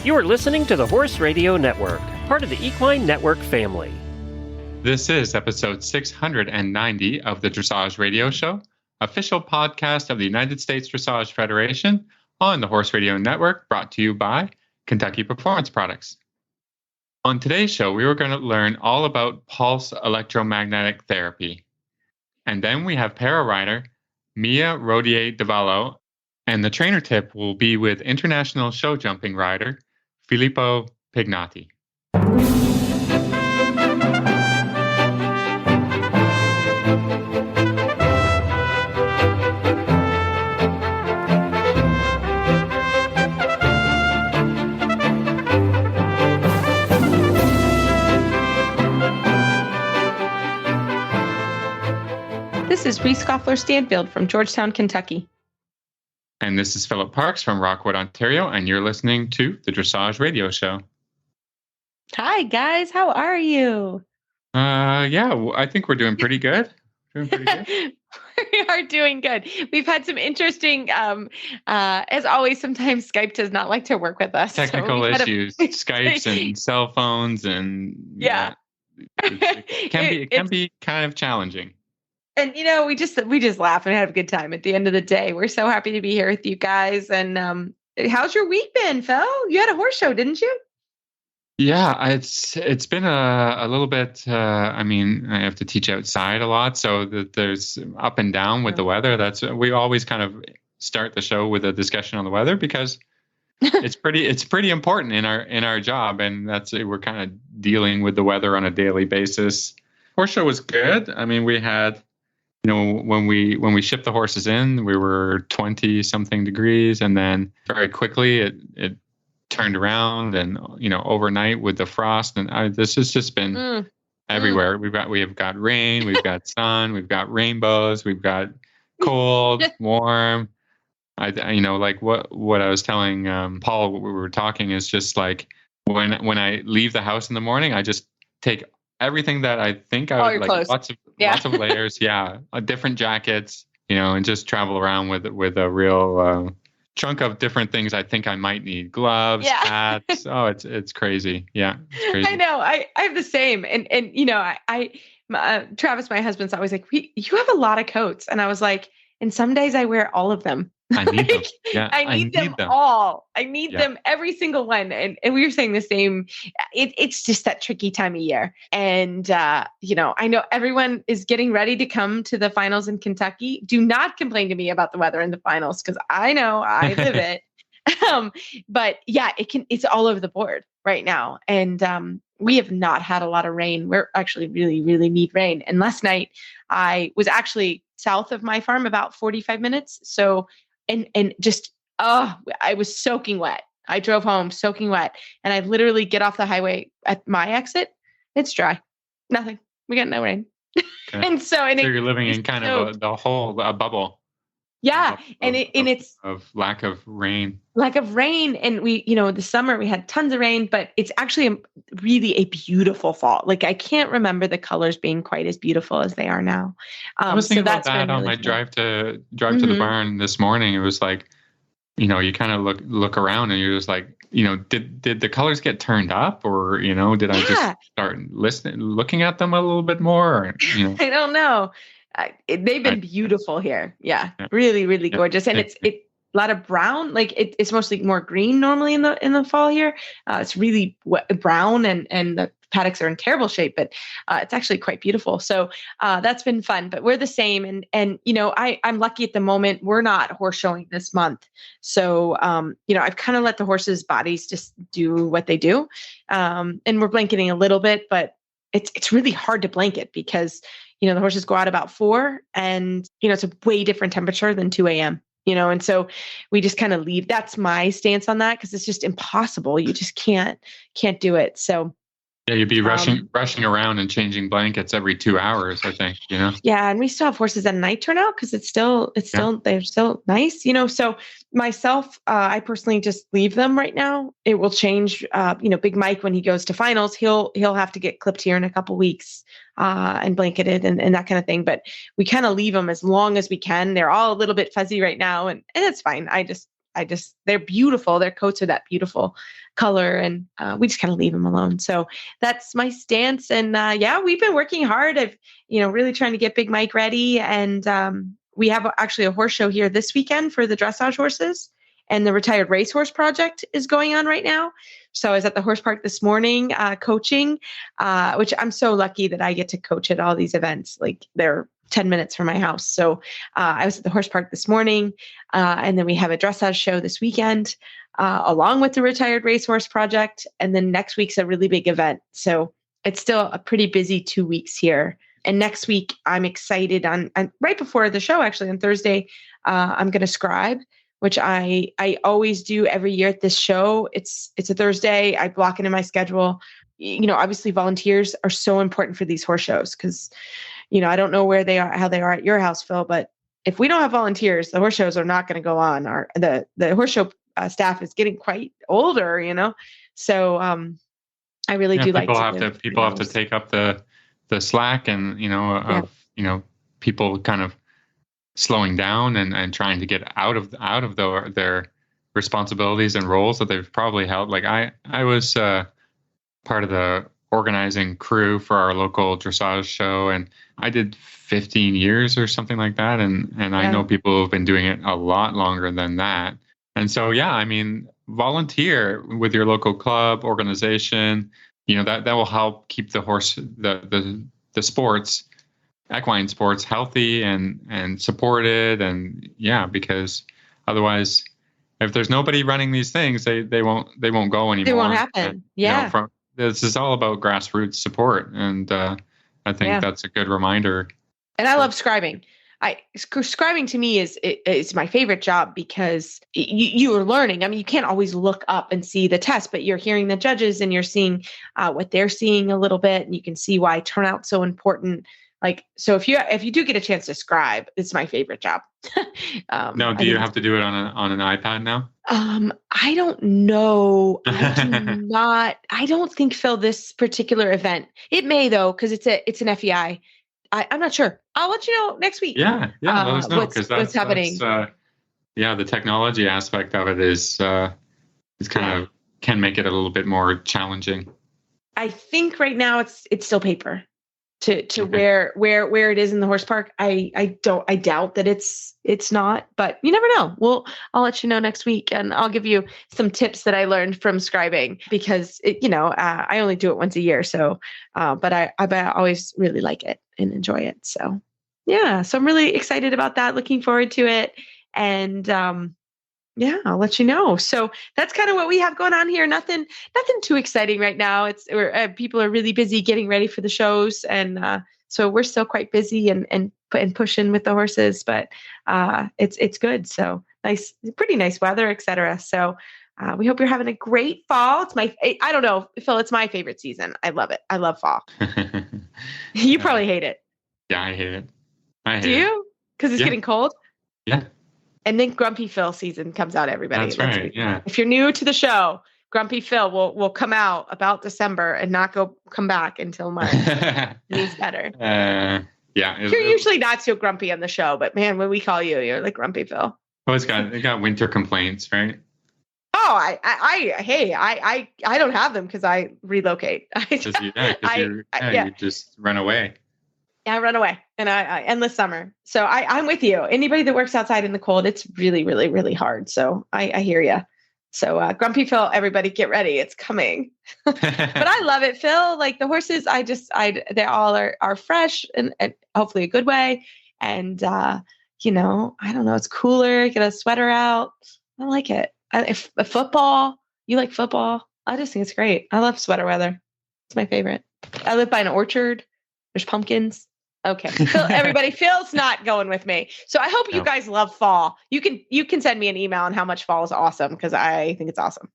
You are listening to the Horse Radio Network, part of the Equine Network family. This is episode 690 of the Dressage Radio Show, official podcast of the United States Dressage Federation on the Horse Radio Network, brought to you by Kentucky Performance Products. On today's show, we were going to learn all about pulse electromagnetic therapy. And then we have para rider Mia Rodier-Dawallo, and the trainer tip will be with international show jumping rider Filipo Pignatti. This is Reese Goffler-Stanfield from Georgetown, Kentucky. And this is Philip Parks from Rockwood, Ontario, and you're listening to the Dressage Radio Show. Hi, guys. How are you? I think we're doing pretty good. We are doing good. We've had some interesting, as always, sometimes Skype does not like to work with us. Technical issues, Skypes and cell phones, and it can be kind of challenging. And, we just laugh and have a good time at the end of the day. We're so happy to be here with you guys. And how's your week been, Phil? You had a horse show, didn't you? Yeah, it's been a little bit, I have to teach outside a lot. So that there's up and down with the weather. We always kind of start the show with a discussion on the weather because it's pretty important in our job. And we're kind of dealing with the weather on a daily basis. Horse show was good. We had, when we shipped the horses in, we were 20 something degrees, and then very quickly it turned around, and overnight with the frost, and this has just been everywhere. We have got rain, we've got sun, we've got rainbows, we've got cold, warm. Like what I was telling Paul, what we were talking is just like when I leave the house in the morning, I just take everything that I think I would like, lots of layers, different jackets, and just travel around with a real chunk of different things I think I might need. Gloves, hats. Oh, it's crazy. Yeah, it's crazy. I know. I have the same, and Travis, my husband's always like, you have a lot of coats, and I was like, and some days I wear all of them. I need them. Yeah, I need them all. I need them, every single one. And we were saying the same. It's just that tricky time of year. And, I know everyone is getting ready to come to the finals in Kentucky. Do not complain to me about the weather in the finals, because I know I live it. But yeah, it's all over the board right now. And we have not had a lot of rain. We're actually really, really need rain. And last night I was actually south of my farm about 45 minutes. So And just, I was soaking wet. I drove home soaking wet, and I literally get off the highway at my exit. It's dry. Nothing. We got no rain. Okay. So you're living in kind of a bubble. Yeah. It's of lack of rain. And we, the summer we had tons of rain, but it's actually really a beautiful fall. Like I can't remember the colors being quite as beautiful as they are now. I was thinking about that on my drive to the barn this morning. It was like, you kind of look around and you're just like, did the colors get turned up, or, did I just start looking at them a little bit more? Or, I don't know. They've been beautiful here. Yeah. Really, really gorgeous. And it's a lot of brown. Like it's mostly more green normally in the fall here. It's really brown, and the paddocks are in terrible shape, but it's actually quite beautiful. So that's been fun. But we're the same. And I'm lucky at the moment. We're not horse showing this month. So I've kind of let the horses' bodies just do what they do. And we're blanketing a little bit, but it's really hard to blanket because the horses go out about 4, and, it's a way different temperature than 2 a.m., and so we just kind of leave. That's my stance on that, because it's just impossible. You just can't do it. So yeah, you'd be rushing around and changing blankets every 2 hours, I think, Yeah. And we still have horses at night turnout because they're still nice, so myself, I personally just leave them right now. It will change. Big Mike, when he goes to finals, he'll have to get clipped here in a couple weeks, and blanketed and that kind of thing. But we kind of leave them as long as we can. They're all a little bit fuzzy right now, and it's fine. they're beautiful. Their coats are that beautiful color, and we just kind of leave them alone. So that's my stance. And we've been working hard. I've, really trying to get Big Mike ready. And we have actually a horse show here this weekend for the dressage horses. And the Retired Racehorse Project is going on right now. So I was at the horse park this morning coaching, which I'm so lucky that I get to coach at all these events. Like they're 10 minutes from my house. So I was at the horse park this morning, and then we have a dressage show this weekend, along with the Retired Racehorse Project. And then next week's a really big event. So it's still a pretty busy 2 weeks here. And next week, I'm excited on right before the show, actually on Thursday, I'm going to scribe, which I always do every year at this show. It's a Thursday. I block it in my schedule. Obviously volunteers are so important for these horse shows because, I don't know how they are at your house, Phil, but if we don't have volunteers, the horse shows are not going to go on. The horse show staff is getting quite older, So I really do like people have to take up the slack and, people kind of slowing down and trying to get out of their responsibilities and roles that they've probably held. Like I was part of the organizing crew for our local dressage show, and I did 15 years or something like that. And I know people who have been doing it a lot longer than that. And so, volunteer with your local club organization, that will help keep the horse, the sports, equine sports healthy and supported. And because otherwise, if there's nobody running these things, they won't go anymore. It won't happen. And, this is all about grassroots support. And I think that's a good reminder. And I love scribing. Scribing to me is my favorite job because you are learning. I mean, you can't always look up and see the test, but you're hearing the judges and you're seeing what they're seeing a little bit, and you can see why turnout's so important. So if you do get a chance to scribe, it's my favorite job. No, do you have to do it on an iPad now? I don't know. I don't think, Phil, this particular event. It may though, because it's an FEI. I'm not sure. I'll let you know next week. Yeah. Let us know, what's happening. The technology aspect of it is kind of can make it a little bit more challenging. I think right now it's still paper. To where it is in the horse park, I doubt that it's not, but you never know. I'll let you know next week, and I'll give you some tips that I learned from scribing because I only do it once a year. So, but I always really like it and enjoy it. So so I'm really excited about that. Looking forward to it. And, I'll let you know. So that's kind of what we have going on here. Nothing too exciting right now. People are really busy getting ready for the shows. And, so we're still quite busy and pushing with the horses, but, it's good. So pretty nice weather, et cetera. So, we hope you're having a great fall. I don't know, Phil, it's my favorite season. I love it. I love fall. You probably hate it. Yeah, I hate it. Do you? Because it's getting cold? Yeah. And then Grumpy Phil season comes out, everybody. That's right. Yeah. If you're new to the show, Grumpy Phil will come out about December and not come back until March. He's better. You're usually not so grumpy on the show, but man, when we call you, you're like Grumpy Phil. Well, it got winter complaints, right? Oh, I don't have them because I relocate. You just run away. Yeah, I run away and I endless summer. So I'm with you. Anybody that works outside in the cold, it's really, really, really hard. So I hear you. So Grumpy Phil, everybody get ready. It's coming. But I love it, Phil. Like the horses, they all are fresh and hopefully a good way. And, I don't know, it's cooler. Get a sweater out. I like it. If football, you like football? I just think it's great. I love sweater weather. It's my favorite. I live by an orchard. There's pumpkins. Okay. Everybody, Phil's not going with me. So I hope you guys love fall. You can send me an email on how much fall is awesome because I think it's awesome.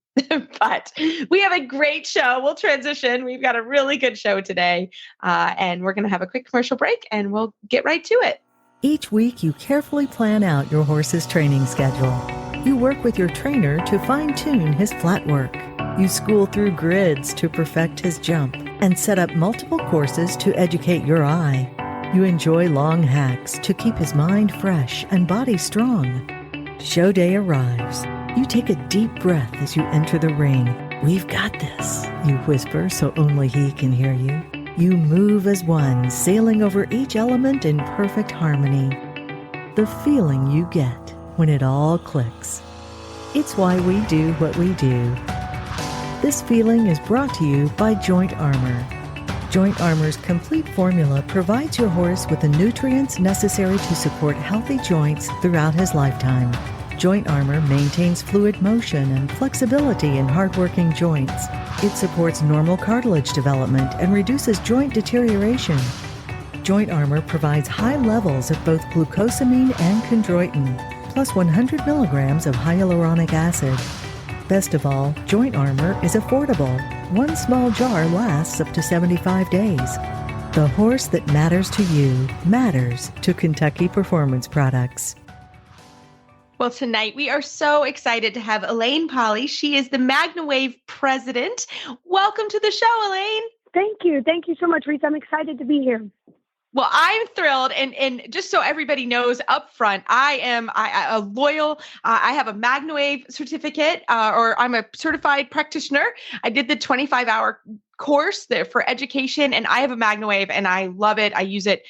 But we have a great show. We'll transition. We've got a really good show today. And we're going to have a quick commercial break and we'll get right to it. Each week, you carefully plan out your horse's training schedule. You work with your trainer to fine-tune his flat work. You school through grids to perfect his jump and set up multiple courses to educate your eye. You enjoy long hacks to keep his mind fresh and body strong. Show day arrives. You take a deep breath as you enter the ring. "We've got this," you whisper so only he can hear you. You move as one, sailing over each element in perfect harmony. The feeling you get when it all clicks. It's why we do what we do. This feeling is brought to you by Joint Armor. Joint Armor's complete formula provides your horse with the nutrients necessary to support healthy joints throughout his lifetime. Joint Armor maintains fluid motion and flexibility in hardworking joints. It supports normal cartilage development and reduces joint deterioration. Joint Armor provides high levels of both glucosamine and chondroitin, plus 100 milligrams of hyaluronic acid. Best of all, Joint Armor is affordable. One small jar lasts up to 75 days. The horse that matters to you matters to Kentucky Performance Products. Well, tonight we are so excited to have Elaine Polly. She is the MagnaWave president. Welcome to the show, Elaine. Thank you. Thank you so much, Reese. I'm excited to be here. Well, I'm thrilled. And just so everybody knows up front, I am a loyal, I have a MagnaWave certificate, or I'm a certified practitioner. I did the 25-hour course there for education, and I have a MagnaWave and I love it. I use it.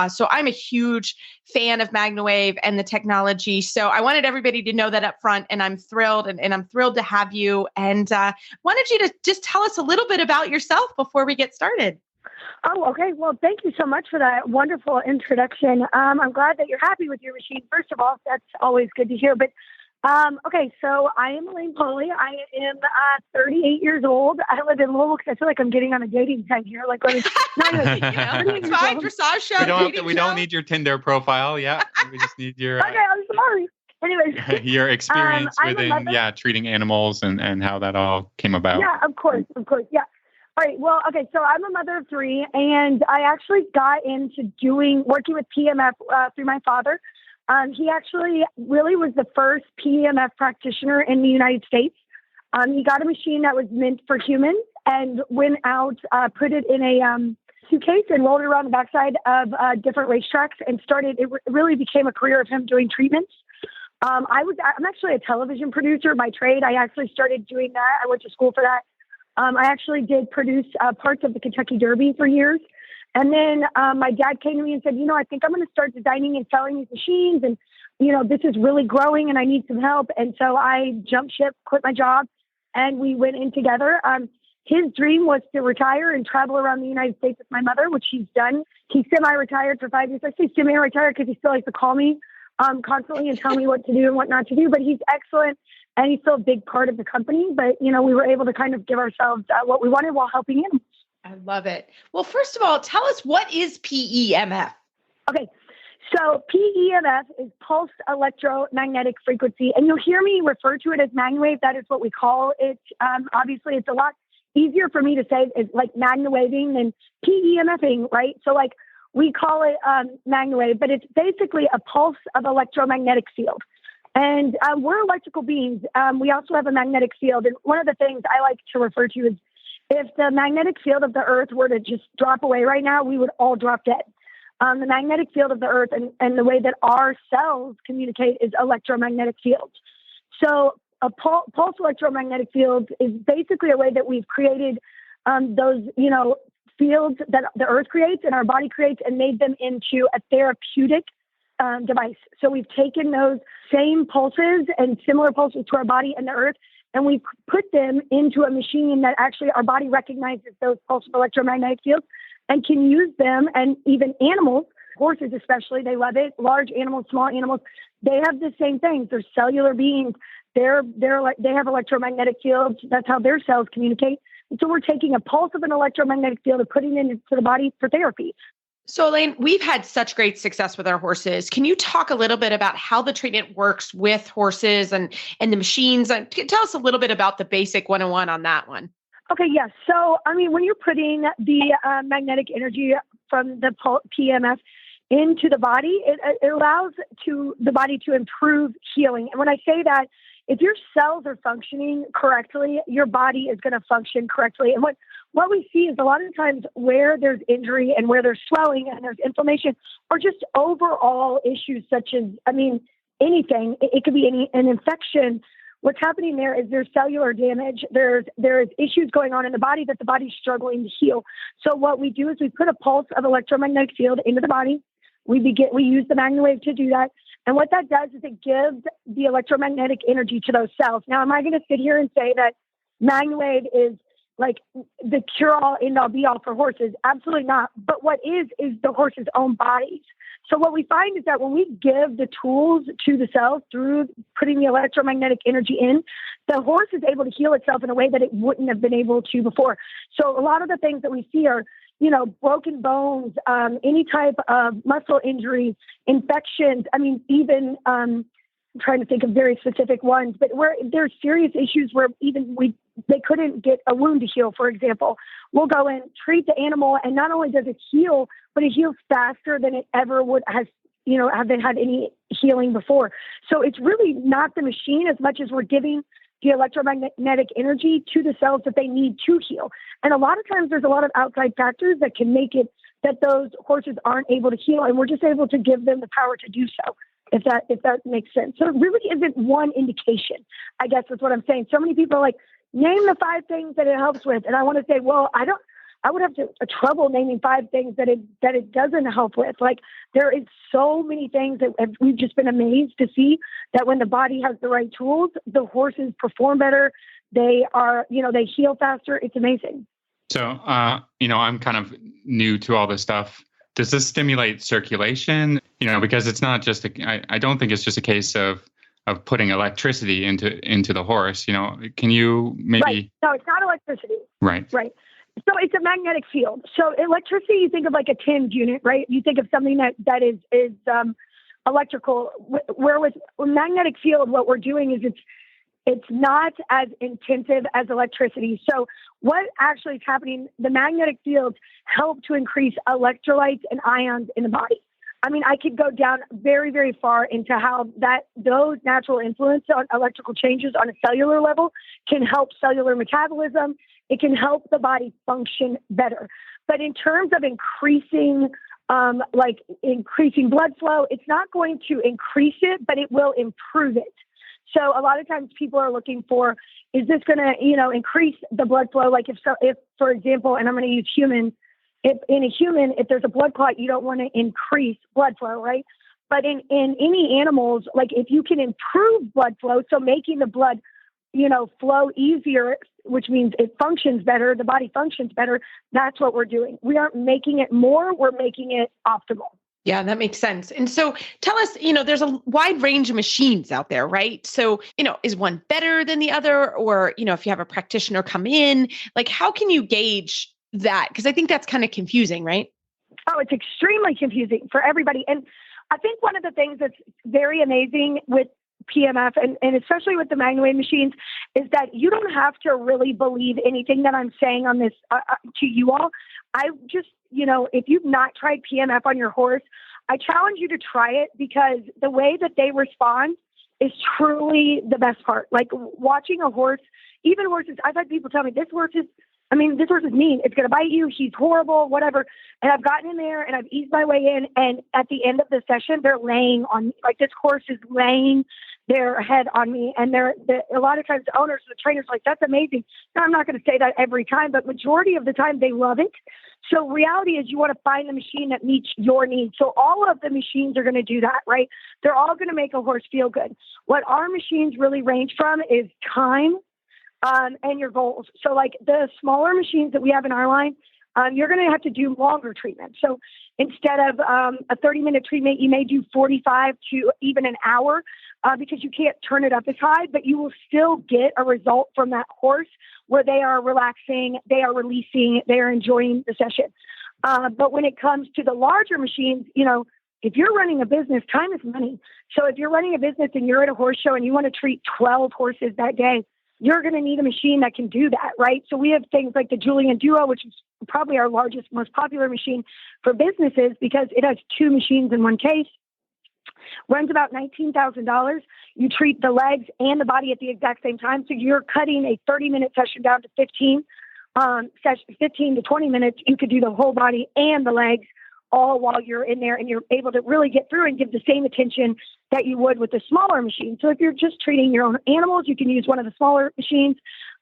So I'm a huge fan of MagnaWave and the technology. So I wanted everybody to know that up front, and I'm thrilled, and I'm thrilled to have you. And wanted you to just tell us a little bit about yourself before we get started. Oh, okay. Well, thank you so much for that wonderful introduction. I'm glad that you're happy with your machine. First of all, that's always good to hear. But okay, so I am Elaine Polly. I am 38 years old. I live in Louisville because I feel like I'm getting on a dating site here. Like, not even, it's fine. Dressage show. We don't need your Tinder profile. Yeah, we just need your. Okay, I'm sorry. Anyways, your experience within treating animals and how that all came about. Yeah, of course, yeah. All right. Well, okay. So I'm a mother of three, and I actually got into working with PEMF through my father. He actually really was the first PEMF practitioner in the United States. He got a machine that was meant for humans and went out, put it in a suitcase and rolled it around the backside of different racetracks and started. It really became a career of him doing treatments. I'm actually a television producer by trade. I actually started doing that. I went to school for that. I actually did produce parts of the Kentucky Derby for years. And then my dad came to me and said, I think I'm going to start designing and selling these machines. And, this is really growing and I need some help. And so I jumped ship, quit my job, and we went in together. His dream was to retire and travel around the United States with my mother, which he's done. He's semi-retired for 5 years. I say semi-retired because he still likes to call me constantly and tell me what to do and what not to do. But he's excellent. And he's still a big part of the company. But, we were able to kind of give ourselves what we wanted while helping him. I love it. Well, first of all, tell us, what is PEMF? Okay. So PEMF is pulsed electromagnetic frequency. And you'll hear me refer to it as MagnaWave. That is what we call it. Obviously, it's a lot easier for me to say it's like MagnaWaving than PEMFing, right? So we call it MagnaWave, but it's basically a pulse of electromagnetic field. And we're electrical beings. We also have a magnetic field. And one of the things I like to refer to is, if the magnetic field of the Earth were to just drop away right now, we would all drop dead. The magnetic field of the Earth and the way that our cells communicate is electromagnetic fields. So a pulse electromagnetic field is basically a way that we've created those, fields that the Earth creates and our body creates and made them into a therapeutic device. So we've taken those same pulses and similar pulses to our body and the Earth, and we put them into a machine that actually our body recognizes those pulses of electromagnetic fields and can use them. And even animals, horses especially, they love it. Large animals, small animals, they have the same things. They're cellular beings. They have electromagnetic fields. That's how their cells communicate. And so we're taking a pulse of an electromagnetic field and putting it into the body for therapy. So, Elaine, we've had such great success with our horses. Can you talk a little bit about how the treatment works with horses and the machines? Tell us a little bit about the basic 101 on that one. Okay, yes. So, when you're putting the magnetic energy from the PEMF into the body, it allows the body to improve healing. And when I say that, if your cells are functioning correctly, your body is going to function correctly. And what we see is a lot of times where there's injury and where there's swelling and there's inflammation, or just overall issues such as, anything, it could be an infection. what's happening there is there's cellular damage. There's issues going on in the body that the body's struggling to heal. So what we do is we put a pulse of electromagnetic field into the body. We use the MagnaWave to do that. And what that does is it gives the electromagnetic energy to those cells. Now, am I going to sit here and say that MagnaWave is like the cure-all, end-all, be-all for horses? Absolutely not. But what is the horse's own bodies. So what we find is that when we give the tools to the cells through putting the electromagnetic energy in, the horse is able to heal itself in a way that it wouldn't have been able to before. So a lot of the things that we see are, broken bones, any type of muscle injury, infections. I mean, even I'm trying to think of very specific ones, but where there's serious issues where even they couldn't get a wound to heal, for example. We'll go and treat the animal, and not only does it heal, but it heals faster than it ever have had any healing before. So it's really not the machine as much as we're giving the electromagnetic energy to the cells that they need to heal. And a lot of times there's a lot of outside factors that can make it that those horses aren't able to heal, and we're just able to give them the power to do so, if that makes sense. So it really isn't one indication, I guess is what I'm saying. So many people are like, name the 5 things that it helps with. And I want to say, well, I would have trouble naming 5 things that it doesn't help with. Like, there is so many things that we've just been amazed to see that when the body has the right tools, the horses perform better. They are, they heal faster. It's amazing. So, I'm kind of new to all this stuff. Does this stimulate circulation? Because it's not just I don't think it's just a case of putting electricity into the horse. Can you maybe? Right. No, it's not electricity. Right. Right. So it's a magnetic field. So electricity, you think of like a tinned unit, right? You think of something that is electrical. Where with magnetic field, what we're doing is it's not as intensive as electricity. So what actually is happening, the magnetic fields help to increase electrolytes and ions in the body. I mean, I could go down very, very far into how those natural influence on electrical changes on a cellular level can help cellular metabolism. It can help the body function better. But in terms of increasing blood flow, it's not going to increase it, but it will improve it. So a lot of times people are looking for, is this going to, increase the blood flow? Like if, for example, and I'm going to use humans, if in a human, if there's a blood clot, you don't want to increase blood flow, right? But in any animals, like if you can improve blood flow, so making the blood, flow easier, which means it functions better, the body functions better, that's what we're doing. We aren't making it more, we're making it optimal. Yeah, that makes sense. And so tell us, there's a wide range of machines out there, right? So, is one better than the other? Or, if you have a practitioner come in, like how can you gauge that? Because I think that's kind of confusing, right? Oh, it's extremely confusing for everybody. And I think one of the things that's very amazing with PMF and especially with the MagnaWave machines is that you don't have to really believe anything that I'm saying on this to you all. I just, if you've not tried PMF on your horse, I challenge you to try it because the way that they respond is truly the best part. Like watching a horse, even horses, I've had people tell me this horse is mean. It's going to bite you. He's horrible, whatever. And I've gotten in there and I've eased my way in. And at the end of the session, they're laying on me. Like this horse is laying their head on me. And a lot of times the owners, the trainers are like, that's amazing. Now, I'm not going to say that every time, but majority of the time they love it. So reality is you want to find the machine that meets your needs. So all of the machines are going to do that, right? They're all going to make a horse feel good. What our machines really range from is time, and your goals. So like the smaller machines that we have in our line, you're going to have to do longer treatment. So instead of a 30-minute treatment, you may do 45 to even an hour because you can't turn it up as high, but you will still get a result from that horse where they are relaxing, they are releasing, they are enjoying the session. But when it comes to the larger machines, if you're running a business, time is money. So if you're running a business and you're at a horse show and you want to treat 12 horses that day, you're going to need a machine that can do that, right? So we have things like the Julian Duo, which is probably our largest, most popular machine for businesses because it has 2 machines in one case. Runs about $19,000. You treat the legs and the body at the exact same time. So you're cutting a 30-minute session down to 15 to 20 minutes. You could do the whole body and the legs all while you're in there, and you're able to really get through and give the same attention that you would with a smaller machine. So if you're just treating your own animals, you can use one of the smaller machines.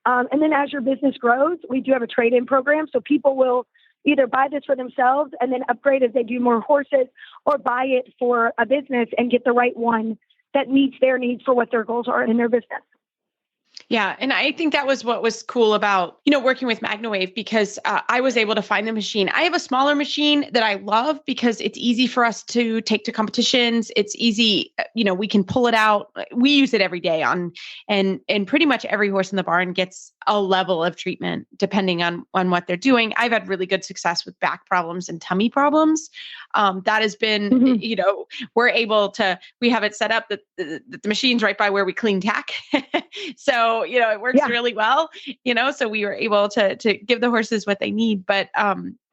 And then as your business grows, we do have a trade-in program. So people will either buy this for themselves and then upgrade as they do more horses, or buy it for a business and get the right one that meets their needs for what their goals are in their business. Yeah. And I think that was what was cool about, working with MagnaWave, because I was able to find the machine. I have a smaller machine that I love because it's easy for us to take to competitions. It's easy. We can pull it out. We use it every day and pretty much every horse in the barn gets a level of treatment depending on what they're doing. I've had really good success with back problems and tummy problems. That has been, we're able to, we have it set up that the machine's right by where we clean tack. So, it works really well, so we were able to give the horses what they need. But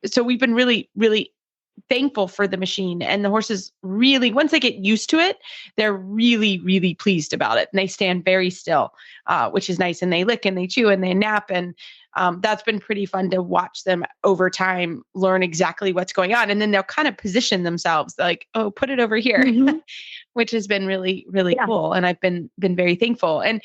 so we've been really, really thankful for the machine, and the horses really, once they get used to it, they're really, really pleased about it. And they stand very still, which is nice. And they lick and they chew and they nap. And that's been pretty fun to watch them over time learn exactly what's going on. And then they'll kind of position themselves like, oh, put it over here, which has been really, really cool. And I've been very thankful. And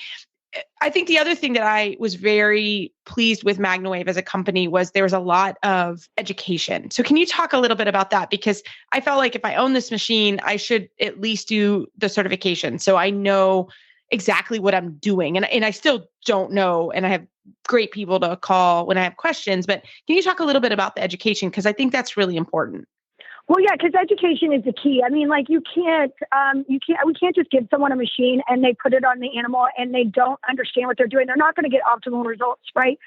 I think the other thing that I was very pleased with MagnaWave as a company was there was a lot of education. So can you talk a little bit about that? Because I felt like if I own this machine, I should at least do the certification, so I know exactly what I'm doing. And I still don't know. And I have great people to call when I have questions. But can you talk a little bit about the education? Because I think that's really important. Well, yeah, because education is the key. I mean, like we can't just give someone a machine and they put it on the animal and they don't understand what they're doing. They're not going to get optimal results, right?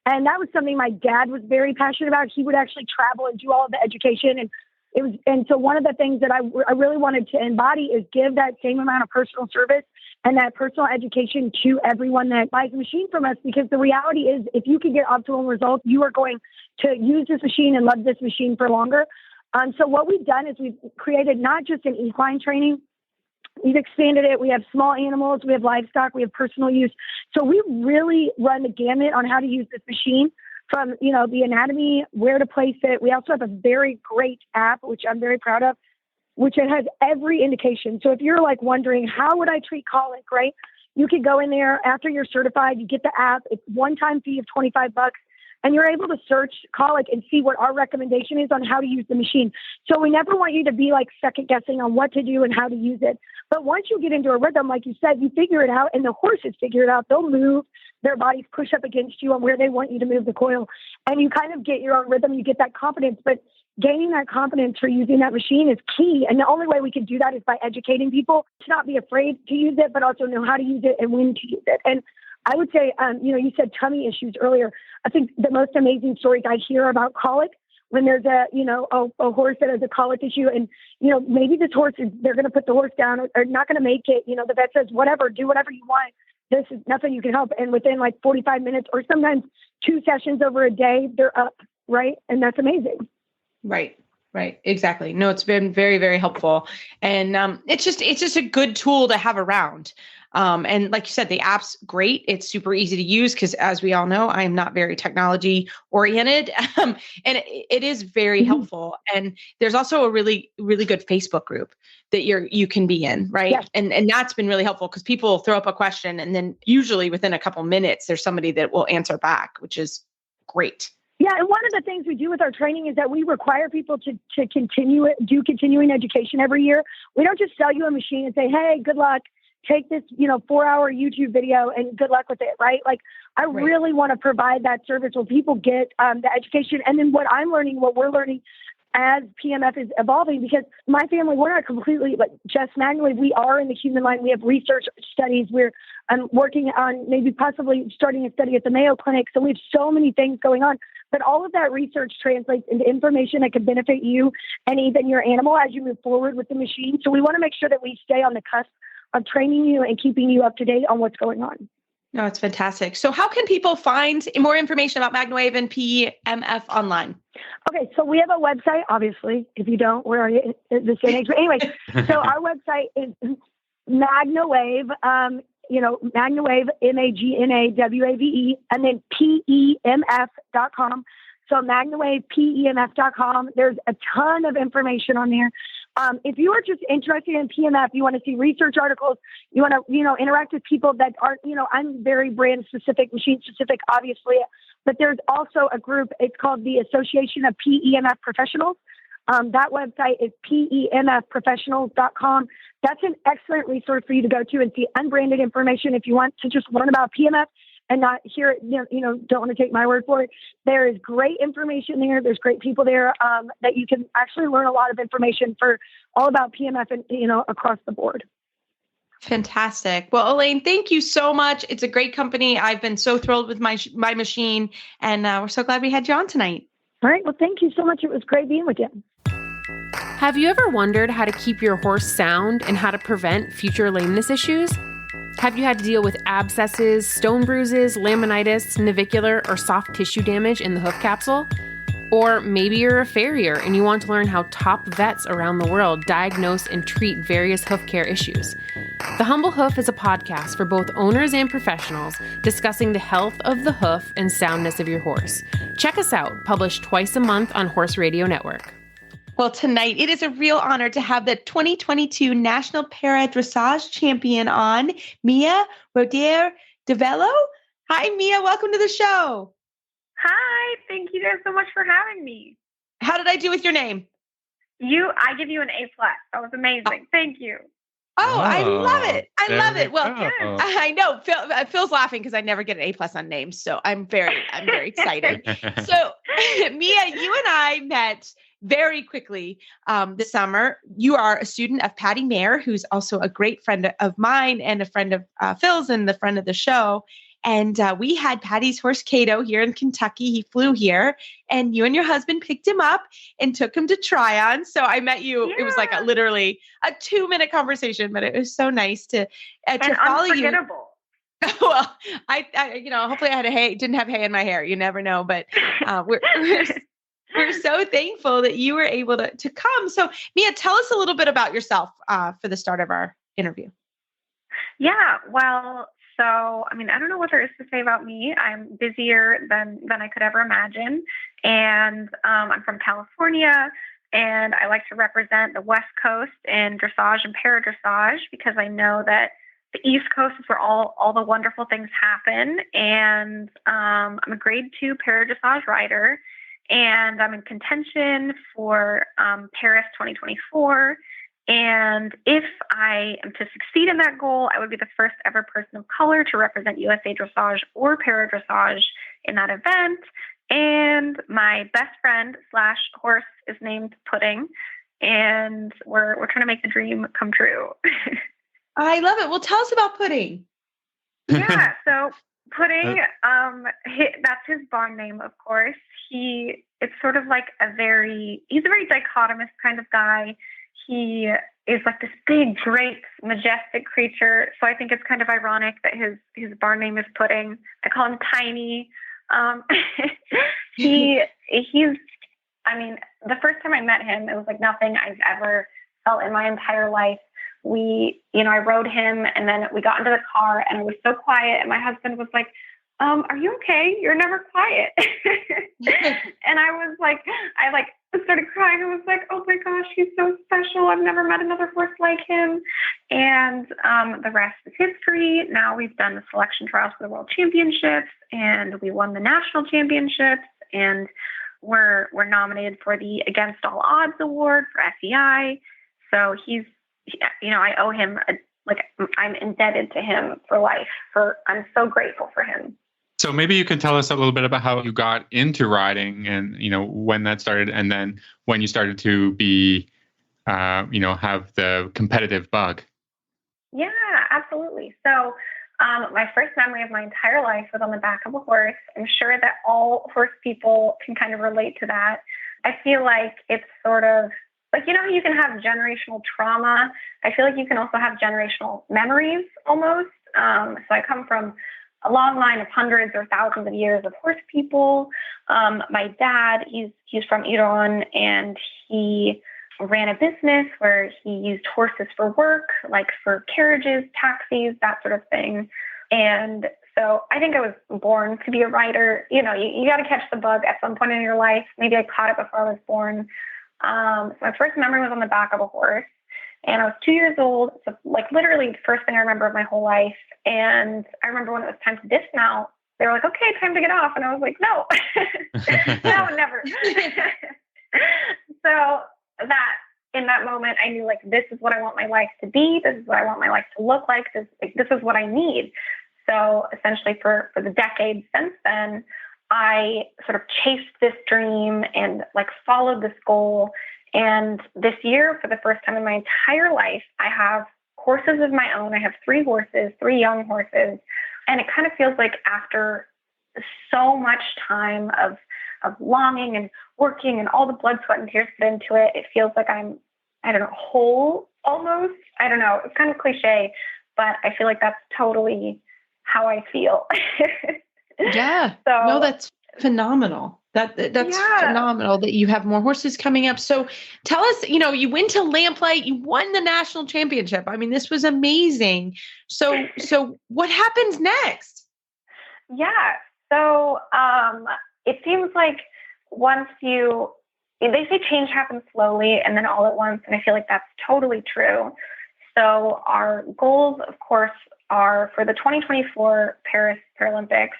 And that was something my dad was very passionate about. He would actually travel and do all of the education, and so one of the things that I really wanted to embody is give that same amount of personal service and that personal education to everyone that buys a machine from us. Because the reality is, if you can get optimal results, you are going to use this machine and love this machine for longer. So what we've done is we've created not just an equine training, we've expanded it. We have small animals, we have livestock, we have personal use. So we really run the gamut on how to use this machine, from, the anatomy, where to place it. We also have a very great app, which I'm very proud of, which it has every indication. So if you're like wondering, how would I treat colic, right? You could go in there after you're certified, you get the app. It's one-time fee of $25. And you're able to search colic and see what our recommendation is on how to use the machine. So we never want you to be like second guessing on what to do and how to use it. But once you get into a rhythm, like you said, you figure it out, and the horses figure it out. They'll move, their bodies push up against you on where they want you to move the coil. And you kind of get your own rhythm, you get that confidence. But gaining that confidence for using that machine is key. And the only way we can do that is by educating people to not be afraid to use it, but also know how to use it and when to use it. And I would say, you said tummy issues earlier. I think the most amazing stories I hear about colic, when there's a horse that has a colic issue, and, maybe this horse, they're going to put the horse down or not going to make it. The vet says, whatever, do whatever you want. This is nothing you can help. And within like 45 minutes or sometimes 2 sessions over a day, they're up. Right. And that's amazing. Right. Exactly. No, it's been very, very helpful. And it's just a good tool to have around. And like you said, the app's great. It's super easy to use because, as we all know, I'm not very technology oriented. And it is very helpful. And there's also a really, really good Facebook group that you can be in, right? Yes. And that's been really helpful because people throw up a question, and then usually within a couple minutes, there's somebody that will answer back, which is great. Yeah, and one of the things we do with our training is that we require people to do continuing education every year. We don't just sell you a machine and say, hey, good luck. Take this, 4-hour YouTube video and good luck with it, right? Like, I really want to provide that service where people get the education. And then what we're learning as PMF is evolving, because my family, we're not completely like just manually. We are in the human line. We have research studies. We're working on maybe possibly starting a study at the Mayo Clinic. So we have so many things going on. But all of that research translates into information that can benefit you and even your animal as you move forward with the machine. So we want to make sure that we stay on the cusp of training you and keeping you up to date on what's going on. No, it's fantastic. So how can people find more information about MagnaWave and PEMF online? Okay, so we have a website, obviously. If you don't, we're already at the same age. But anyway, so our website is MagnaWave, MagnaWave, MagnaWave, and then PEMF.com. So MagnaWavePEMF.com. There's a ton of information on there. If you are just interested in PMF, you want to see research articles, you want to, interact with people that aren't, I'm very brand specific, machine specific, obviously, but there's also a group, it's called the Association of PEMF Professionals. That website is PEMFprofessionals.com. That's an excellent resource for you to go to and see unbranded information if you want to just learn about PMF and not hear it, don't want to take my word for it. There is great information there. There's great people there that you can actually learn a lot of information for all about PMF and, across the board. Fantastic. Well, Elaine, thank you so much. It's a great company. I've been so thrilled with my machine, and we're so glad we had you on tonight. All right. Well, thank you so much. It was great being with you. Have you ever wondered how to keep your horse sound and how to prevent future lameness issues? Have you had to deal with abscesses, stone bruises, laminitis, navicular, or soft tissue damage in the hoof capsule? Or maybe you're a farrier and you want to learn how top vets around the world diagnose and treat various hoof care issues. The Humble Hoof is a podcast for both owners and professionals discussing the health of the hoof and soundness of your horse. Check us out, published twice a month on Horse Radio Network. Well, tonight it is a real honor to have the 2022 National Para Dressage Champion on, Mia Rodier-Dawallo. Hi, Mia. Welcome to the show. Hi. Thank you guys so much for having me. How did I do with your name? I give you an A+. That was amazing. Thank you. Oh, I love it. I love it. Well, go. I know Phil's laughing because I never get an A+ on names. So I'm very excited. So Mia, you and I met very quickly this summer. You are a student of Patty Mayer, who's also a great friend of mine and a friend of Phil's and the friend of the show. And we had Patty's horse, Cato, here in Kentucky. He flew here, and you and your husband picked him up and took him to try on. So I met you. Yeah. It was like literally a 2-minute conversation, but it was so nice to follow you. Well, I hopefully I didn't have hay in my hair. You never know, but we're so thankful that you were able to come. So Mia, tell us a little bit about yourself for the start of our interview. Yeah, well, so, I don't know what there is to say about me. I'm busier than I could ever imagine. And I'm from California, and I like to represent the West Coast in dressage and para-dressage because I know that the East Coast is where all the wonderful things happen. And I'm a grade 2 para-dressage rider, and I'm in contention for Paris 2024. And if I am to succeed in that goal, I would be the first ever person of color to represent USA Dressage or Para-Dressage in that event. And my best friend / horse is named Pudding. And we're trying to make the dream come true. I love it. Well, tell us about Pudding. Yeah, so Pudding, that's his barn name, of course. It's sort of like he's a very dichotomous kind of guy. He is like this big, great, majestic creature. So I think it's kind of ironic that his barn name is Pudding. I call him Tiny. The first time I met him, it was like nothing I've ever felt in my entire life. I rode him, and then we got into the car, and I was so quiet, and my husband was like, are you okay? You're never quiet. And I was like, I started crying. I was like, oh my gosh, he's so special. I've never met another horse like him. And the rest is history. Now we've done the selection trials for the World Championships, and we won the national championships, and we're nominated for the Against All Odds Award for FEI. So I owe him, I'm indebted to him for life. I'm so grateful for him. So maybe you can tell us a little bit about how you got into riding and, when that started, and then when you started to be, have the competitive bug. Yeah, absolutely. So my first memory of my entire life was on the back of a horse. I'm sure that all horse people can kind of relate to that. I feel like it's sort of like, you can have generational trauma. I feel like you can also have generational memories almost. So I come from a long line of hundreds or thousands of years of horse people. My dad, he's from Iran, and he ran a business where he used horses for work, like for carriages, taxis, that sort of thing. And So I think I was born to be a rider. You know, you got to catch the bug at some point in your life. Maybe I caught it before I was born. So my first memory was on the back of a horse, and I was 2 years old. So like literally the first thing I remember of my whole life. And I remember when it was time to dismount, they were like, okay, time to get off. And I was like, no, no, never. So that in that moment, I knew like, this is what I want my life to be. This is what I want my life to look like. This is what I need. So essentially for the decades since then, I sort of chased this dream and like followed this goal. And this year, for the first time in my entire life, I have horses of my own. I have 3 horses, 3 young horses. And it kind of feels like after so much time of longing and working and all the blood, sweat, and tears put into it, it feels like I'm, I don't know, whole almost. I don't know. It's kind of cliche, but I feel like that's totally how I feel. Yeah. So, no, that's phenomenal. That's phenomenal that you have more horses coming up. So tell us, you went to Lamplight, you won the national championship. I mean, this was amazing. So what happens next? Yeah. So it seems like they say change happens slowly and then all at once. And I feel like that's totally true. So our goals, of course, are for the 2024 Paris Paralympics.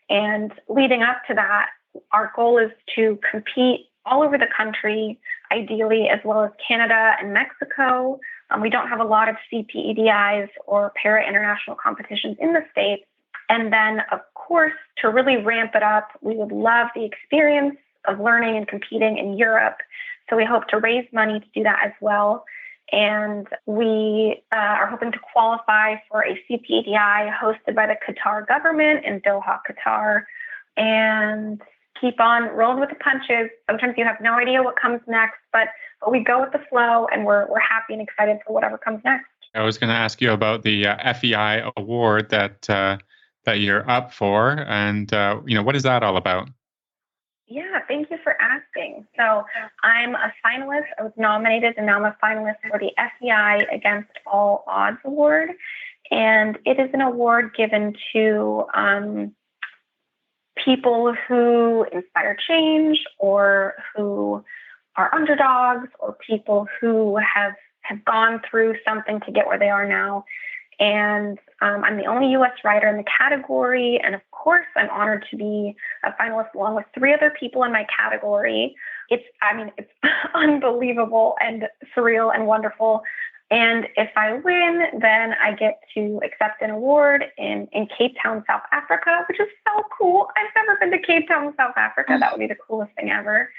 And leading up to that, our goal is to compete all over the country, ideally, as well as Canada and Mexico. We don't have a lot of CPEDIs or para-international competitions in the States. And then, of course, to really ramp it up, we would love the experience of learning and competing in Europe. So we hope to raise money to do that as well. And we are hoping to qualify for a CPEDI hosted by the Qatar government in Doha, Qatar, and keep on rolling with the punches. Sometimes you have no idea what comes next, but we go with the flow, and we're happy and excited for whatever comes next. I was going to ask you about the FEI award that you're up for, and what is that all about? Yeah, thank you for asking. So I'm a finalist. I was nominated, and now I'm a finalist for the FEI Against All Odds Award. And it is an award given to people who inspire change, or who are underdogs, or people who have gone through something to get where they are now. And I'm the only U.S. rider in the category. And of course, I'm honored to be a finalist along with 3 other people in my category. It's unbelievable and surreal and wonderful. And if I win, then I get to accept an award in Cape Town, South Africa, which is so cool. I've never been to Cape Town, South Africa. That would be the coolest thing ever.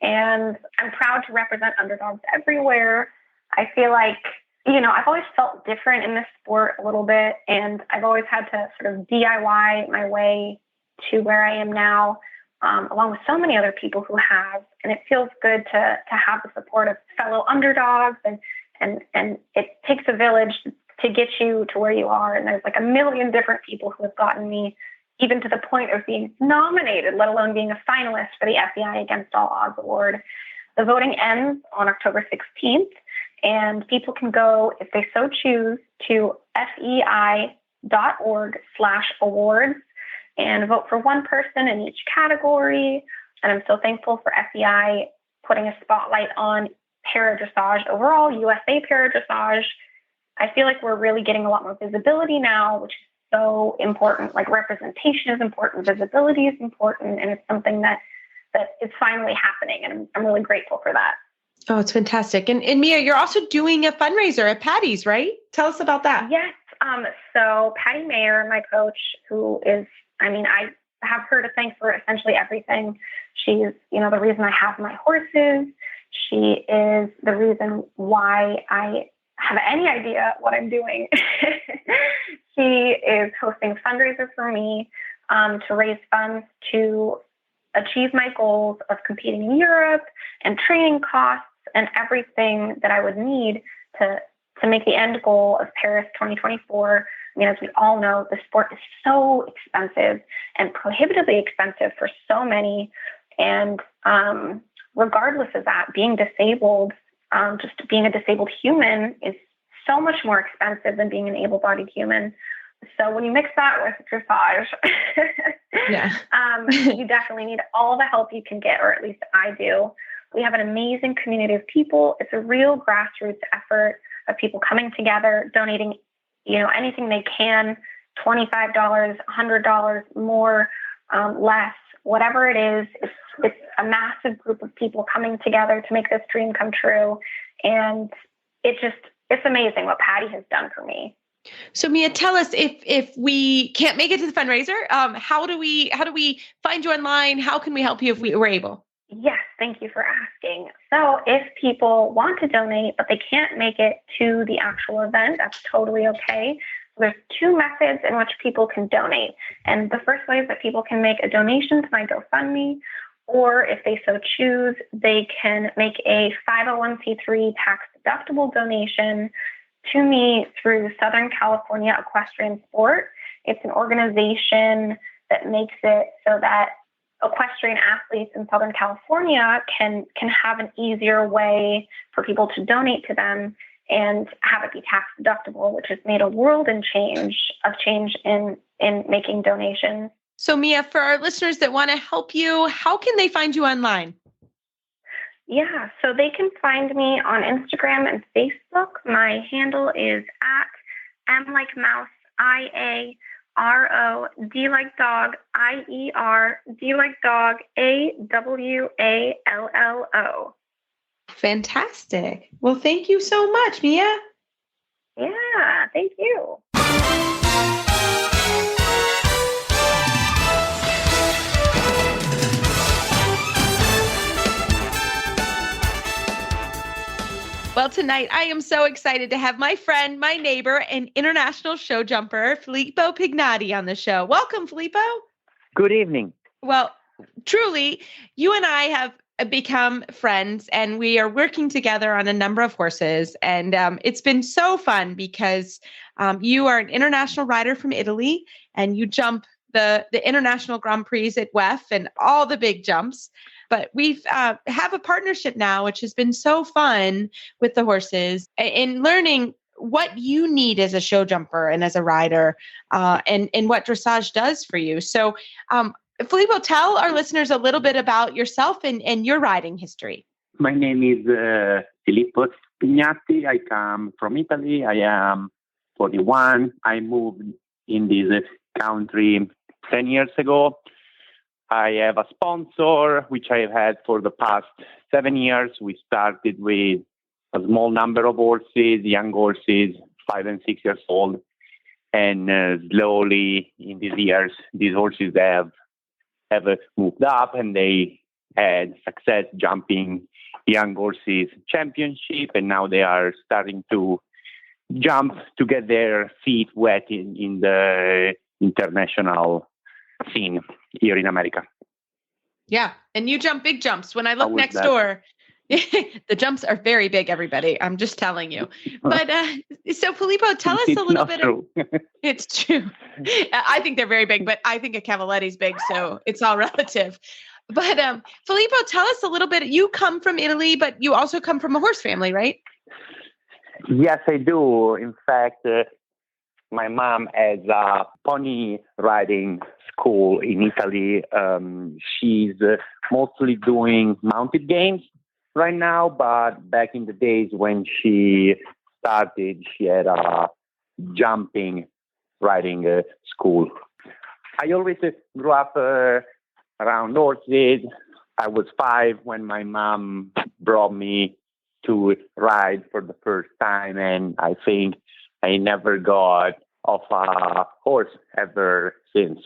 And I'm proud to represent underdogs everywhere. I feel like, I've always felt different in this sport a little bit, and I've always had to sort of DIY my way to where I am now, along with so many other people who have. And it feels good to have the support of fellow underdogs, and it takes a village to get you to where you are. And there's like a million different people who have gotten me even to the point of being nominated, let alone being a finalist for the FEI Against All Odds Award. The voting ends on October 16th. And people can go, if they so choose, to fei.org/awards and vote for one person in each category. And I'm so thankful for FEI putting a spotlight on para-dressage overall, USA para-dressage. I feel like we're really getting a lot more visibility now, which is so important. Like, representation is important, visibility is important, and it's something that is finally happening. And I'm really grateful for that. Oh, it's fantastic. And Mia, you're also doing a fundraiser at Patty's, right? Tell us about that. Yes. So Patty Mayer, my coach, who is, I have her to thank for essentially everything. She's, the reason I have my horses. She is the reason why I have any idea what I'm doing. She is hosting a fundraiser for me to raise funds to achieve my goals of competing in Europe and training costs and everything that I would need to make the end goal of Paris 2024. As we all know, the sport is so expensive and prohibitively expensive for so many. And regardless of that, being disabled, just being a disabled human is so much more expensive than being an able-bodied human. So when you mix that with dressage, you definitely need all the help you can get, or at least I do. We have an amazing community of people. It's a real grassroots effort of people coming together, donating, anything they can, $25, $100, more, less, whatever it is. It's a massive group of people coming together to make this dream come true. And it's amazing what Patty has done for me. So Mia, tell us if we can't make it to the fundraiser, how do we find you online? How can we help you if we were able? Yes, thank you for asking. So if people want to donate, but they can't make it to the actual event, that's totally okay. There's two methods in which people can donate. And the first way is that people can make a donation to my GoFundMe, or if they so choose, they can make a 501c3 tax-deductible donation to me through Southern California Equestrian Sport. It's an organization that makes it so that equestrian athletes in Southern California can have an easier way for people to donate to them and have it be tax deductible, which has made a world of change in making donations. So Mia, for our listeners that want to help you, how can they find you online? Yeah, so they can find me on Instagram and Facebook. My handle is @M like mouse, IARO, D like dog, IER, D like dog, AWALLO. Fantastic. Well, thank you so much, Mia. Yeah, thank you. Well, tonight I am so excited to have my friend, my neighbor, and international show jumper, Filipo Pignatti, on the show. Welcome, Filipo. Good evening. Well, truly, you and I have become friends, and we are working together on a number of horses. And it's been so fun because you are an international rider from Italy, and you jump the international Grand Prix at WEF and all the big jumps. But we've have a partnership now, which has been so fun with the horses in learning what you need as a show jumper and as a rider, and what dressage does for you. So, Filipo, tell our listeners a little bit about yourself and your riding history. My name is Filipo Pignatti. I come from Italy. I am 41. I moved in this country 10 years ago. I have a sponsor, which I have had for the past 7 years. We started with a small number of horses, young horses, 5 and 6 years old. And slowly in these years, these horses have moved up, and they had success jumping young horses championship. And now they are starting to jump to get their feet wet in the international scene here in America. Yeah. And you jump big jumps. When I look next door, the jumps are very big, everybody. I'm just telling you. But so Filipo, tell us a little bit. It's true. I think they're very big, but I think a Cavaletti's big, so it's all relative. But Filipo, tell us a little bit. You come from Italy, but you also come from a horse family, right? Yes, I do. In fact, my mom has a pony riding school in Italy. She's mostly doing mounted games right now, but back in the days when she started, she had a jumping riding school. I always grew up around horses. I was 5 when my mom brought me to ride for the first time, and I think I never got off a horse ever since.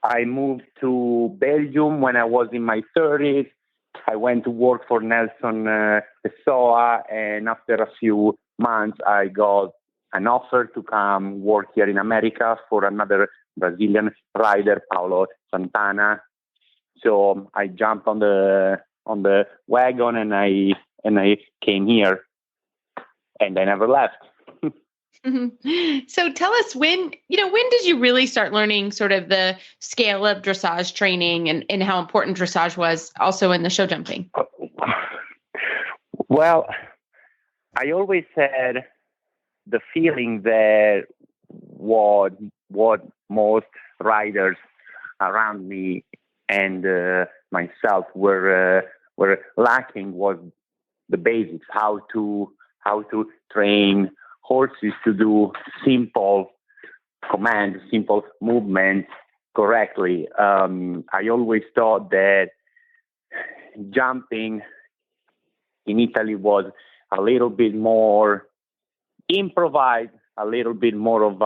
I moved to Belgium when I was in my 30s. I went to work for Nelson Pessoa, and after a few months, I got an offer to come work here in America for another Brazilian rider, Paulo Santana. So I jumped on the wagon, and I came here, and I never left. Mm-hmm. So tell us when did you really start learning sort of the scale of dressage training and how important dressage was also in the show jumping? Well, I always had the feeling that what most riders around me and myself were lacking was the basics, how to train horses to do simple commands, simple movements correctly. I always thought that jumping in Italy was a little bit more improvised, a little bit more of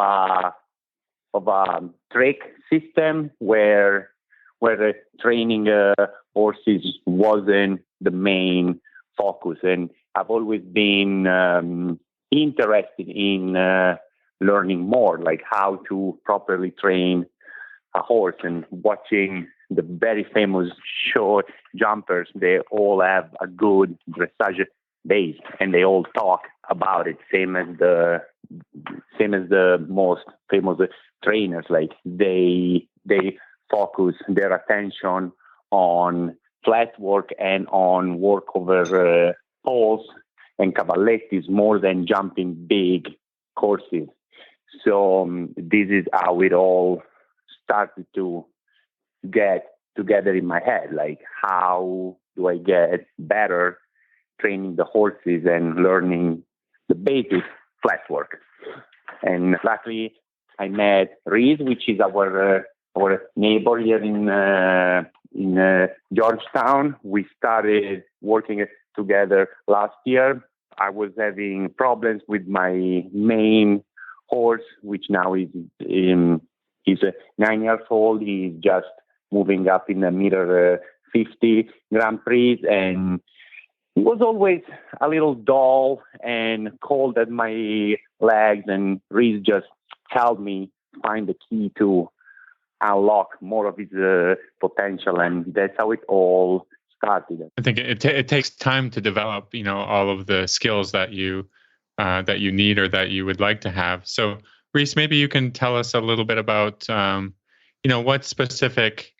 a trick system where training horses wasn't the main focus. And I've always been interested in learning more, like how to properly train a horse, and watching the very famous show jumpers. They all have a good dressage base, and they all talk about it. Same as the most famous trainers. Like they focus their attention on flat work and on work over poles and cavallettis more than jumping big courses. So this is how it all started to get together in my head. Like, how do I get better training the horses and learning the basic flat work? And luckily, I met Reese, which is our neighbor here in Georgetown. We started working together last year. I was having problems with my main horse, which now he's 9 years old. He's just moving up in the middle 50 Grand Prix, and he was always a little dull and cold at my legs, and Reese just helped me find the key to unlock more of his potential, and that's how it all started. I think it takes time to develop, all of the skills that you need or that you would like to have. So, Reese, maybe you can tell us a little bit about, what specific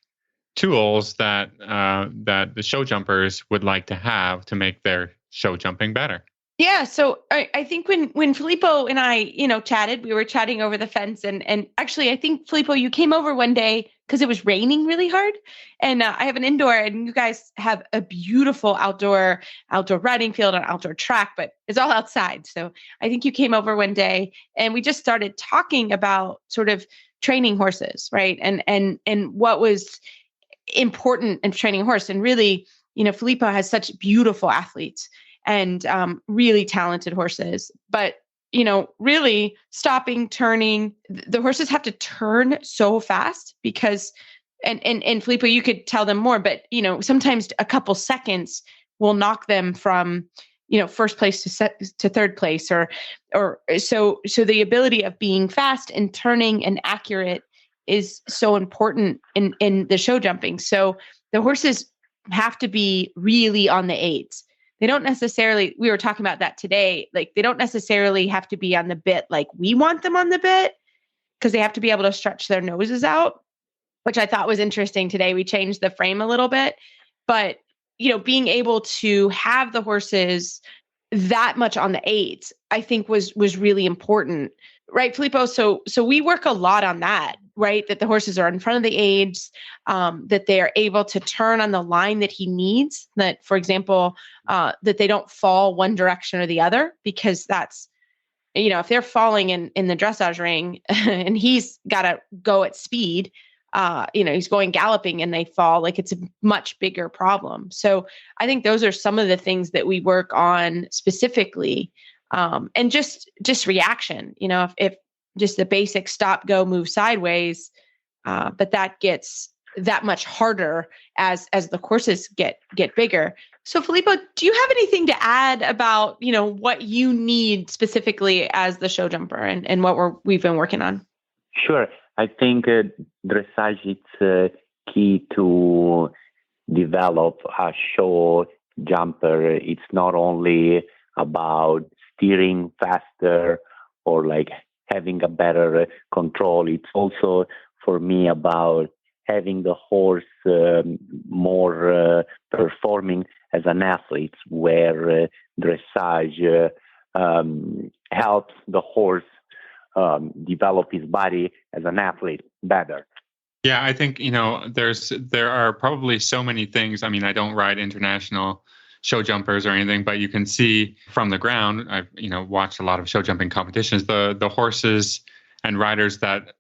tools that the show jumpers would like to have to make their show jumping better. Yeah. So I think when Filippo and I, chatted, we were chatting over the fence, and actually I think, Filippo, you came over one day because it was raining really hard, and I have an indoor, and you guys have a beautiful outdoor riding field and outdoor track, but it's all outside. So I think you came over one day, and we just started talking about sort of training horses, right? And what was important in training a horse. And really, Filippo has such beautiful athletes and really talented horses. But, really stopping, turning, the horses have to turn so fast because, and Filippo, you could tell them more, but, sometimes a couple seconds will knock them from, first place to third place, or so the ability of being fast and turning and accurate is so important in the show jumping. So the horses have to be really on the aids. They don't necessarily, we were talking about that today, like they don't necessarily have to be on the bit like we want them on the bit, because they have to be able to stretch their noses out, which I thought was interesting today. We changed the frame a little bit, but being able to have the horses that much on the aids, I think was really important. Right, Filippo? So we work a lot on that, right? That the horses are in front of the aids, that they are able to turn on the line that he needs, that, for example, that they don't fall one direction or the other, because that's, if they're falling in the dressage ring and he's got to go at speed, he's going galloping and they fall, like it's a much bigger problem. So I think those are some of the things that we work on specifically. And just reaction, if just the basic stop, go, move sideways, but that gets that much harder as the courses get bigger. So Filippo, do you have anything to add about, what you need specifically as the show jumper and what we've been working on? Sure. I think dressage is key to develop a show jumper. It's not only about steering faster or like having a better control. It's also, for me, about having the horse more performing as an athlete, where dressage helps the horse develop his body as an athlete better. Yeah, I think, there are probably so many things. I mean, I don't ride international show jumpers or anything, but you can see from the ground, I've, watched a lot of show jumping competitions, the horses and riders that,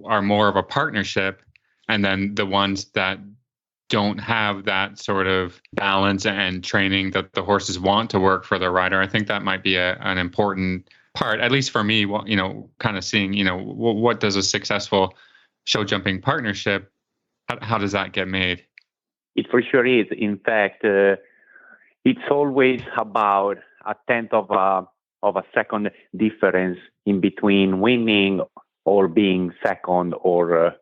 are more of a partnership, and then the ones that don't have that sort of balance and training that the horses want to work for the rider. I think that might be an important part, at least for me, kind of seeing, what does a successful show jumping partnership, how does that get made? It for sure is. In fact, it's always about a tenth of a second difference in between winning or being second or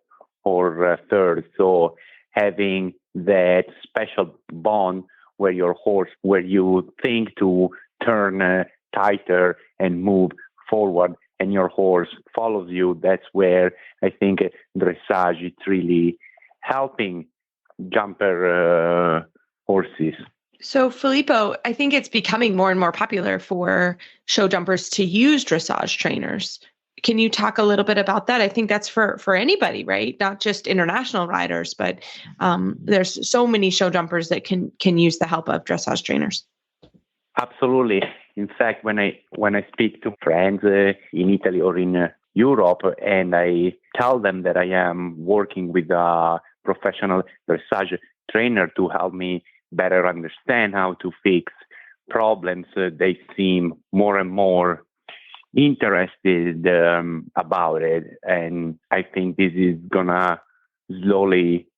third. So having that special bond where you think to turn tighter and move forward, and your horse follows you, that's where I think dressage is really helping jumper horses. So, Filippo, I think it's becoming more and more popular for show jumpers to use dressage trainers. Can you talk a little bit about that? I think that's for anybody, right? Not just international riders, but there's so many show jumpers that can use the help of dressage trainers. Absolutely. In fact, when I speak to friends in Italy or in Europe, and I tell them that I am working with a professional dressage trainer to help me better understand how to fix problems, they seem more and more interested about it. And I think this is gonna slowly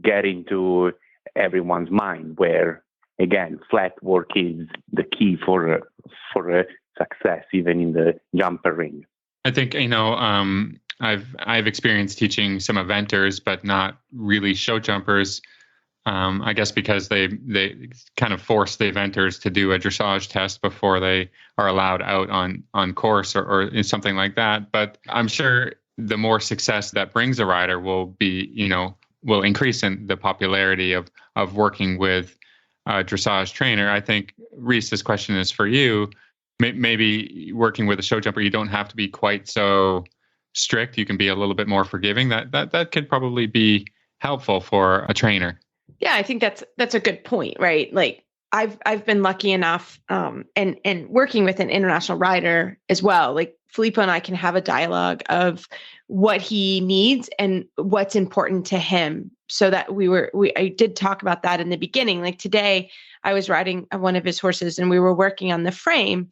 get into everyone's mind, where again, flat work is the key for success, even in the jumper ring. I think, I've experienced teaching some eventers, but not really show jumpers. I guess because they kind of force the eventers to do a dressage test before they are allowed out on course or something like that. But I'm sure the more success that brings a rider will increase in the popularity of working with a dressage trainer. I think, Reese, this question is for you. Maybe working with a show jumper, you don't have to be quite so strict. You can be a little bit more forgiving. That could probably be helpful for a trainer. Yeah, I think that's a good point, right? Like I've been lucky enough and working with an international rider as well. Like Filippo and I can have a dialogue of what he needs and what's important to him, so that I did talk about that in the beginning. Like today I was riding one of his horses and we were working on the frame.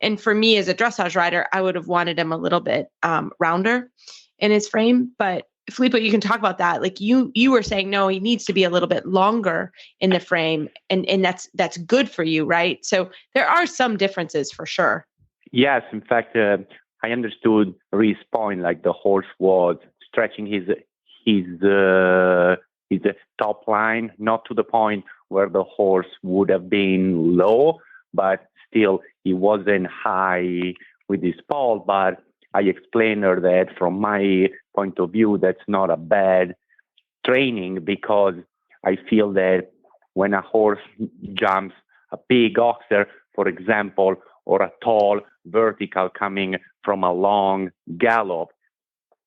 And for me as a dressage rider, I would have wanted him a little bit rounder in his frame. But Filippo, you can talk about that. Like you were saying, no, he needs to be a little bit longer in the frame, and that's good for you, right? So there are some differences for sure. Yes, in fact, I understood Reese's point. Like the horse was stretching his top line, not to the point where the horse would have been low, but still he wasn't high with his paw. But I explained her that from my point of view, that's not a bad training, because I feel that when a horse jumps a big oxer, for example, or a tall vertical coming from a long gallop,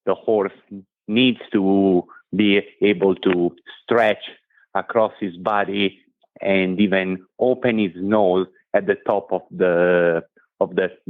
the horse needs to be able to stretch across his body and even open his nose at the top of the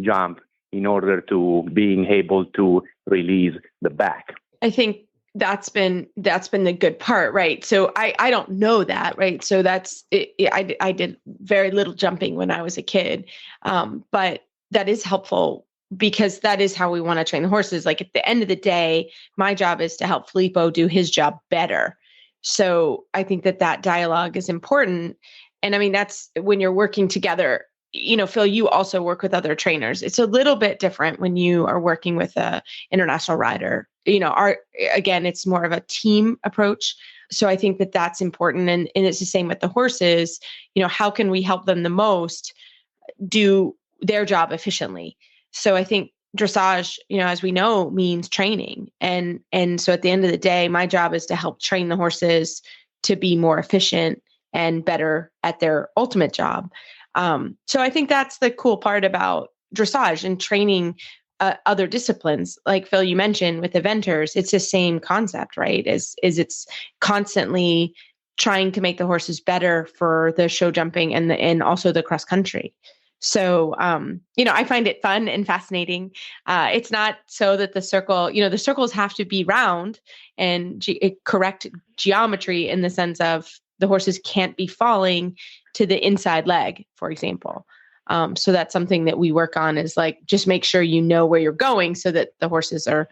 jump in order to being able to release the back. I think that's been the good part, right? So I don't know that, right? So that's it. I did very little jumping when I was a kid, but that is helpful, because that is how we want to train the horses. Like at the end of the day, my job is to help Filippo do his job better. So I think that dialogue is important. And I mean, that's when you're working together. Phil, you also work with other trainers. It's a little bit different when you are working with a international rider. Again, it's more of a team approach. So I think that's important. And it's the same with the horses. How can we help them the most do their job efficiently? So I think dressage, as we know, means training. And so at the end of the day, my job is to help train the horses to be more efficient and better at their ultimate job. So I think that's the cool part about dressage and training other disciplines. Like Phil, you mentioned with eventers, it's the same concept, right? Is it's constantly trying to make the horses better for the show jumping and also the cross country. So, I find it fun and fascinating. It's not so that the circles have to be round and correct geometry in the sense of the horses can't be falling to the inside leg, for example. So that's something that we work on, is like, just make sure you know where you're going so that the horses are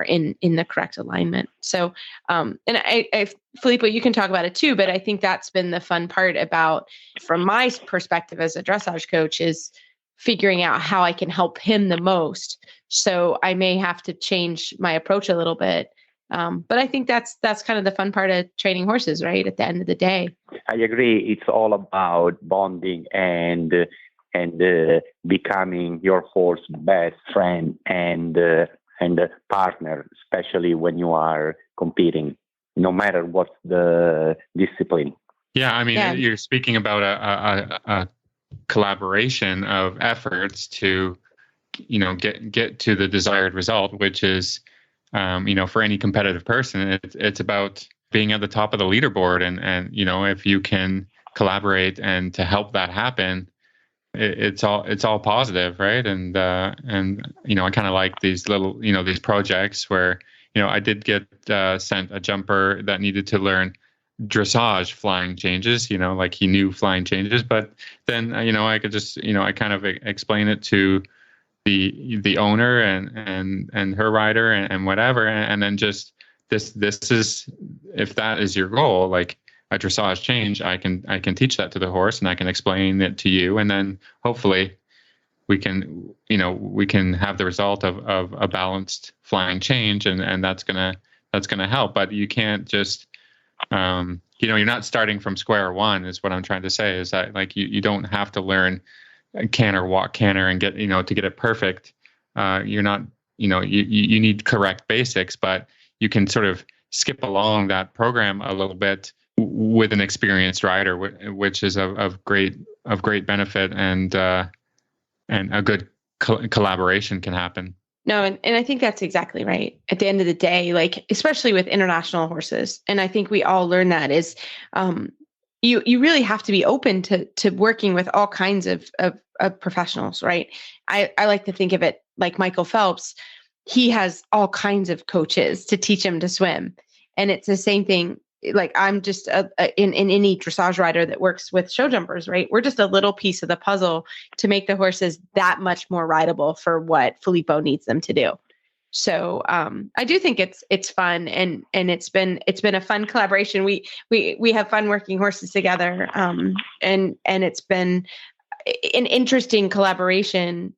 in the correct alignment. So, and I Filipo, you can talk about it too, but I think that's been the fun part about, from my perspective as a dressage coach, is figuring out how I can help him the most. So I may have to change my approach a little bit. But I think that's kind of the fun part of training horses, right? At the end of the day. I agree. It's all about bonding and becoming your horse's best friend and partner, especially when you are competing, no matter what's the discipline. Yeah, I mean, you're speaking about a collaboration of efforts to, get to the desired result, which is, for any competitive person, it's about being at the top of the leaderboard, and if you can collaborate and to help that happen, it's all positive, right? And I kind of like these little, these projects where, I did get sent a jumper that needed to learn dressage flying changes, like he knew flying changes, but then, I could just, I kind of explain it to the owner and her rider and whatever. And then just this is, if that is your goal, like a dressage change, I can teach that to the horse and I can explain it to you. And then hopefully we can have the result of a balanced flying change, and that's going to help. But you can't just, you're not starting from square one, is what I'm trying to say, is that, like, you don't have to learn canter, walk canter, and get, to get it perfect. You're not, you need correct basics, but you can sort of skip along that program a little bit with an experienced rider, which is of great benefit, and a good collaboration can happen. No, and I think that's exactly right. At the end of the day, like, especially with international horses, and I think we all learn that, is you really have to be open to working with all kinds of professionals, right? I like to think of it like Michael Phelps. He has all kinds of coaches to teach him to swim. And it's the same thing. Like, I'm just in any dressage rider that works with show jumpers, right? We're just a little piece of the puzzle to make the horses that much more rideable for what Filipo needs them to do. So I do think it's fun, and it's been a fun collaboration. We have fun working horses together, and it's been an interesting collaboration.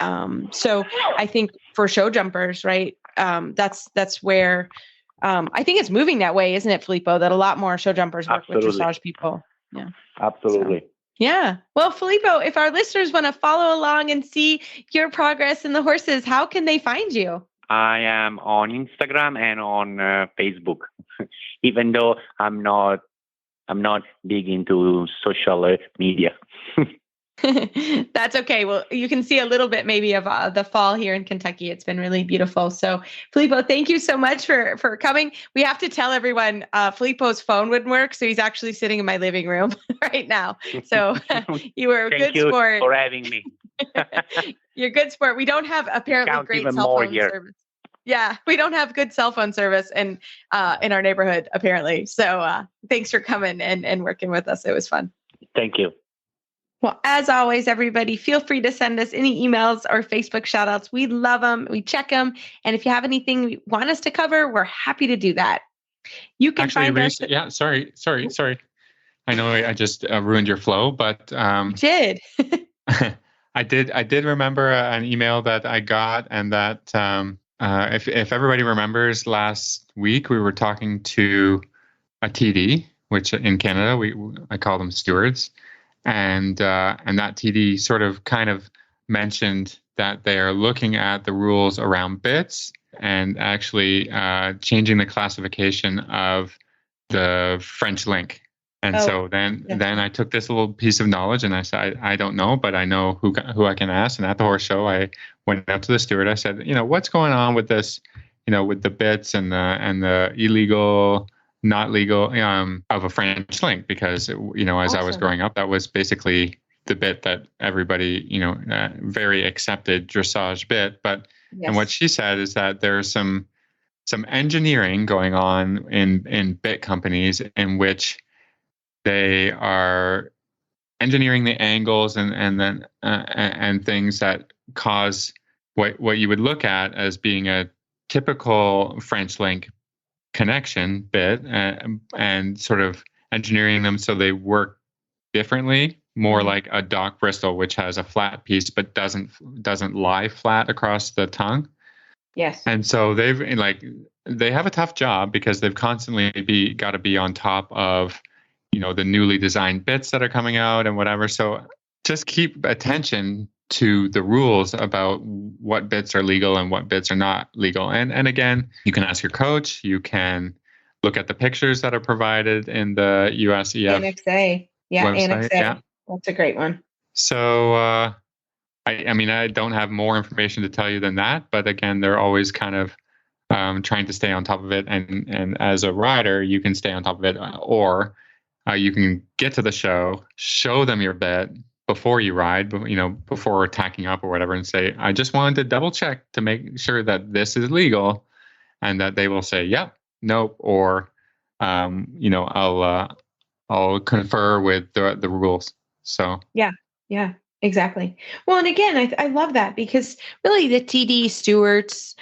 So I think for show jumpers, right? That's where I think it's moving that way, isn't it, Filipo? That a lot more show jumpers work with dressage people. Yeah, absolutely. So, yeah. Well, Filipo, if our listeners want to follow along and see your progress in the horses, how can they find you? I am on Instagram and on Facebook, even though I'm not big into social media. That's okay. Well, you can see a little bit maybe of the fall here in Kentucky. It's been really beautiful. So, Filipo, thank you so much for coming. We have to tell everyone Filippo's phone wouldn't work, so he's actually sitting in my living room right now. So you were a good sport. Thank you for having me. You're a good sport. We don't have apparently great cell phone service. Yeah, we don't have good cell phone service in our neighborhood, apparently. So thanks for coming and working with us. It was fun. Thank you. Well, as always, everybody, feel free to send us any emails or Facebook shout outs. We love them. We check them. And if you have anything you want us to cover, we're happy to do that. You can find us. Yeah, sorry. I know I just ruined your flow, but you did. I did remember an email that I got, and that if everybody remembers, last week we were talking to a TD, which in Canada I call them stewards. And that TD sort of kind of mentioned that they are looking at the rules around bits and actually changing the classification of the French link. And so then I took this little piece of knowledge and I said, I don't know, but I know who I can ask. And at the horse show, I went out to the steward. I said, what's going on with this, with the bits and the illegal, not legal of a French link? Because, as I was growing up, that was basically the bit that everybody, very accepted dressage bit. But and what she said is that there's some engineering going on in bit companies in which they are engineering the angles and things that cause what you would look at as being a typical French link connection bit, and sort of engineering them so they work differently, more like a Dock Bristol, which has a flat piece but doesn't lie flat across the tongue. Yes. And so they have a tough job because they've constantly got to be on top of the newly designed bits that are coming out and whatever. So just keep attention to the rules about what bits are legal and what bits are not legal. And again, you can ask your coach. You can look at the pictures that are provided in the USEF NXA. Yeah, website. NXA. Yeah. That's a great one. So I don't have more information to tell you than that. But again, they're always kind of trying to stay on top of it. And as a rider, you can stay on top of it, or you can get to the show them your bit before you ride, before tacking up or whatever, and say, I just wanted to double check to make sure that this is legal, and that they will say, yep, nope, or, I'll confer with the rules. So, Yeah, exactly. Well, and again, I love that because really the TD stewards,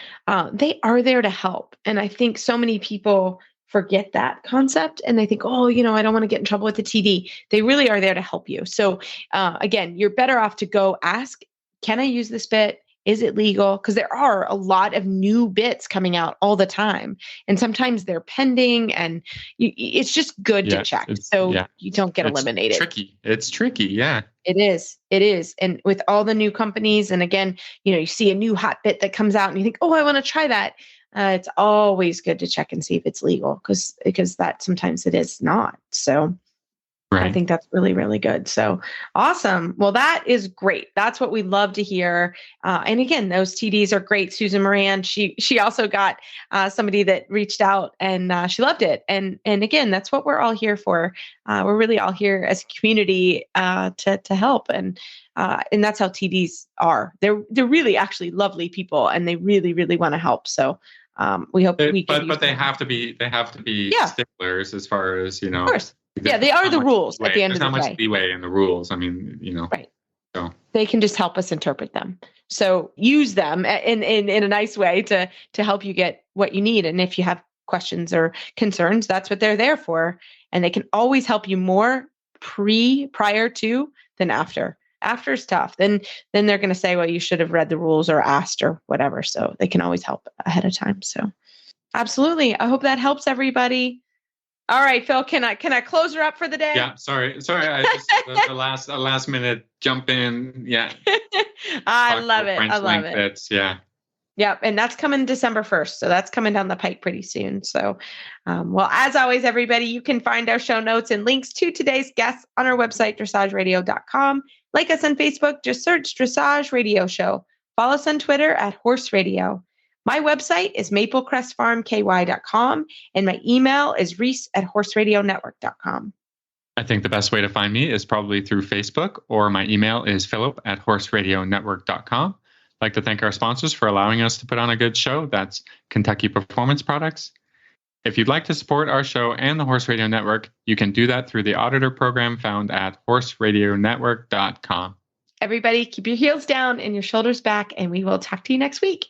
they are there to help. And I think so many people forget that concept and they think, I don't want to get in trouble with the TD. They really are there to help you. So again, you're better off to go ask, can I use this bit? Is it legal? Because there are a lot of new bits coming out all the time. And sometimes they're pending and it's just good to check. So you don't get eliminated. It's tricky. Yeah. It is. And with all the new companies, and again, you see a new hot bit that comes out and you think, I want to try that. It's always good to check and see if it's legal because that sometimes it is not. So right. I think that's really, really good. So awesome. Well, that is great. That's what we love to hear. And again, those TDs are great. Susan Moran, she also got somebody that reached out and she loved it. And again, that's what we're all here for. We're really all here as a community to help. And that's how TDs are. They're really actually lovely people and they really, really want to help. So we hope we can. But they have to be sticklers as far as, Of course. Yeah, they are the rules at the end of the day. There's not much leeway in the rules. I mean, Right. So they can just help us interpret them. So use them in a nice way to help you get what you need. And if you have questions or concerns, that's what they're there for. And they can always help you more prior to than after. After is tough. Then they're going to say, well, you should have read the rules or asked or whatever. So they can always help ahead of time. So absolutely. I hope that helps everybody. All right, Phil, can I close her up for the day? Yeah, sorry. I just the last minute jump in. Yeah. I love it. French I love link it. Bits, yeah. Yep. And that's coming December 1st. So that's coming down the pike pretty soon. So, well, as always, everybody, you can find our show notes and links to today's guests on our website, dressageradio.com. Like us on Facebook, just search Dressage Radio Show. Follow us on Twitter at Horse Radio. My website is maplecrestfarmky.com and my email is reese@horseradionetwork.com. I think the best way to find me is probably through Facebook, or my email is philip@horseradionetwork.com. I'd like to thank our sponsors for allowing us to put on a good show. That's Kentucky Performance Products. If you'd like to support our show and the Horse Radio Network, you can do that through the auditor program found at horseradionetwork.com. Everybody, keep your heels down and your shoulders back, and we will talk to you next week.